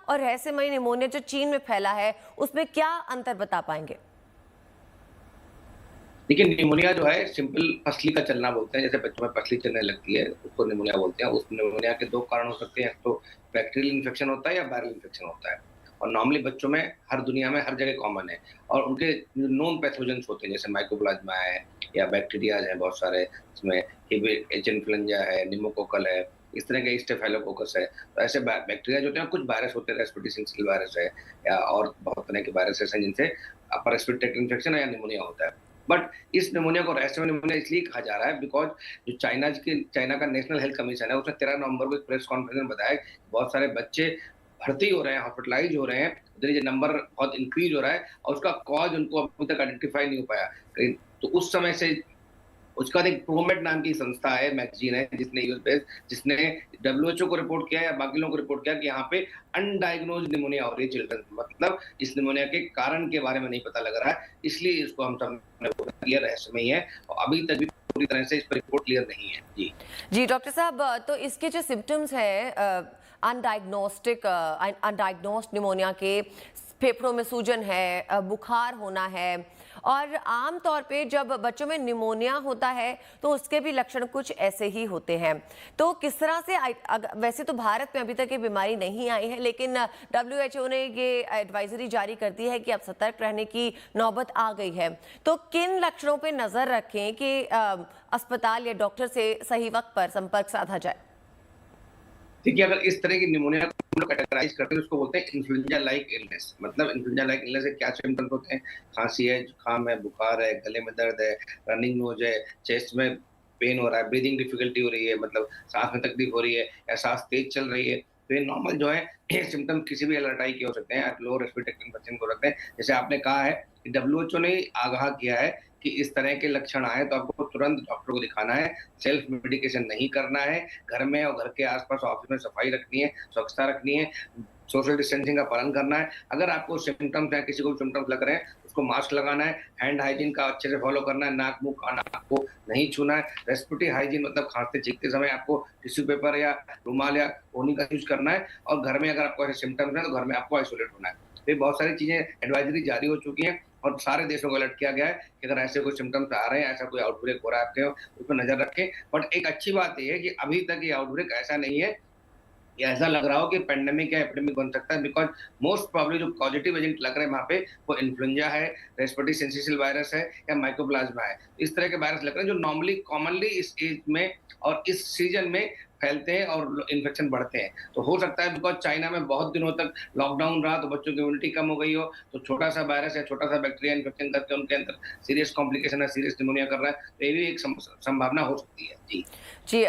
और रहस्यमयी निमोनिया जो चीन में फैला है, उसमें क्या अंतर बता पाएंगे? देखिए, निमोनिया जो है सिंपल पसली का चलना बोलते हैं, जैसे बच्चों में पसली चलने लगती है, उसको निमोनिया बोलते हैं। उस निमोनिया के 2 कारण हो सकते हैं, एक तो बैक्टीरियल इन्फेक्शन होता है या वायरल इन्फेक्शन होता है। और नॉर्मली बच्चों में हर दुनिया में हर जगह कॉमन है और उनके नोन पैथोजेंस होते हैं, जैसे माइकोप्लाज्मा है या बैक्टीरियाज़ हैं बहुत सारे, इसमें एच इन्फ्लुएंजा है, निमोकोकल है, इस तरह के स्टेफाइलोकोकस है। तो ऐसे बैक्टीरिया जो होते हैं, कुछ वायरस होते हैं, रेस्पिरेटरी सिंसिटिव वायरस है या और बहुत तरह के वायरसेस हैं जिनसे अपर रेस्पिरेटरी ट्रैक्ट इन्फेक्शन या निमोनिया होता है। बट इस निमोनिया को रहस्यमय निमोनिया इसलिए कहा जा रहा है बिकॉज़ जो चाइना का नेशनल हेल्थ कमीशन है, उसने 13 नवंबर को एक प्रेस कॉन्फ्रेंस में बताया कि बहुत सारे बच्चे भर्ती हो रहे हैं, हॉस्पिटलाइज़ हो रहे हैं, उधर ये नंबर बहुत इंक्रीज़ हो रहा है और उसका कॉज़ उनको अभी तक आइडेंटिफाई नहीं हो पाया। कहीं तो उस समय से उसके बाद एक प्रोमेड नाम की संस्था है, मैगज़ीन है, जिसने यूएस बेस्ड, जिसने डब्ल्यूएचओ को रिपोर्ट किया या बाकी लोगों को रिपोर्ट किया कि यहाँ पे अनडायग्नोज्ड निमोनिया हो रही है चिल्ड्रन, मतलब इस निमोनिया के कारण के बारे में नहीं पता लग रहा है, इसलिए इसको हम सब ने बोला कि ये रहस्यमयी है और अभी तक भी पूरी तरह से इस पर रिपोर्ट क्लियर नहीं है। जी। जी, डॉक्टर साहब, तो इसके जो सिम्पटम्स हैं अनडायग्नोस्ड निमोनिया के, फेफड़ों में सूजन है, बुखार होना है, और आम तौर पे जब बच्चों में निमोनिया होता है तो उसके भी लक्षण कुछ ऐसे ही होते हैं। तो किस तरह से वैसे तो भारत में अभी तक ये बीमारी नहीं आई है, लेकिन डब्ल्यूएचओ ने ये एडवाइजरी जारी कर दी है कि अब सतर्क रहने की नौबत आ गई है। तो किन लक्षणों पे नजर रखें कि अस्पताल या डॉक्टर से सही वक्त पर संपर्क साधा जाए? देखिए, अगर इस तरह की निमोनिया को हम लोग कैटेगराइज़ करते हैं, उसको बोलते हैं इन्फ्लुएंजा लाइक इलनेस। मतलब इन्फ्लुएंजा लाइक इलनेस के क्या सिम्पटम्स होते हैं? खाँसी है, जुकाम है, बुखार है, गले में दर्द है, रनिंग नोज़ है, चेस्ट में पेन हो रहा है, ब्रीथिंग डिफिकल्टी हो रही है, मतलब साँस में तकलीफ हो रही है या साँस तेज़ चल रही है। तो ये नॉर्मल जो है ये सिम्पटम किसी भी एलर्टाई के हो सकते हैं, लोअर रेस्पिरेटरी इन्फेक्शन को रखते हैं। जैसे आपने कहा है कि डब्ल्यूएचओ ने आगाह किया है कि इस तरह के लक्षण आए तो आपको तुरंत डॉक्टर को दिखाना है, सेल्फ मेडिकेशन नहीं करना है, घर में और घर के आस-पास ऑफिस में सफाई रखनी है, स्वच्छता रखनी है, सोशल डिस्टेंसिंग का पालन करना है। अगर आपको सिम्पटम्स हैं, किसी को भी सिम्पटम्स लग रहे हैं, उसको मास्क लगाना है, हैंड हाइजीन का अच्छे से फॉलो करना है, नाक, मुँह, कान आपको नहीं छूना है, रेस्पिरेटरी हाइजीन मतलब खाँसते-छींकते समय आपको टिश्यू पेपर या रुमाल या कोहनी का यूज़ करना है और घर में अगर आपको ऐसे सिम्पटम्स हैं, तो घर में आपको आइसोलेट होना है। तो ये बहुत सारी चीज़ें एडवाइज़री जारी हो चुकी हैं और सारे देशों को अलर्ट किया गया है कि अगर ऐसे कोई सिम्पटम्स आ रहे हैं, ऐसा कोई आउटब्रेक हो रहा है आपके, उस पे नज़र रखें। बट एक अच्छी बात ये है कि अभी तक ये आउटब्रेक ऐसा नहीं है, या ऐसा लग रहा हो कि पैंडेमिक या एपिडेमिक बन सकता है बिकॉज़ मोस्ट प्रोबेबली जो पॉजिटिव एजेंट लग रहे हैं वहाँ पे, वो इन्फ्लुएंजा है, रेस्पिरेटरी सिंसिटिव वायरस है या माइकोप्लाज्मा है। इस तरह के वायरस लग रहे हैं जो नॉर्मली कॉमनली इस एज में और इस सीज़न में फैलते हैं और इन्फेक्शन बढ़ते हैं। तो हो सकता है बिकॉज़ चाइना में बहुत दिनों तक लॉकडाउन रहा तो बच्चों की इम्यूनिटी कम हो गई हो, तो छोटा-सा वायरस या छोटा-सा बैक्टीरिया इन्फेक्शन करके उनके अंदर सीरियस कॉम्प्लिकेशन है, सीरियस निमोनिया कर रहा है, तो ये भी एक संभावना हो सकती है। जी। जी,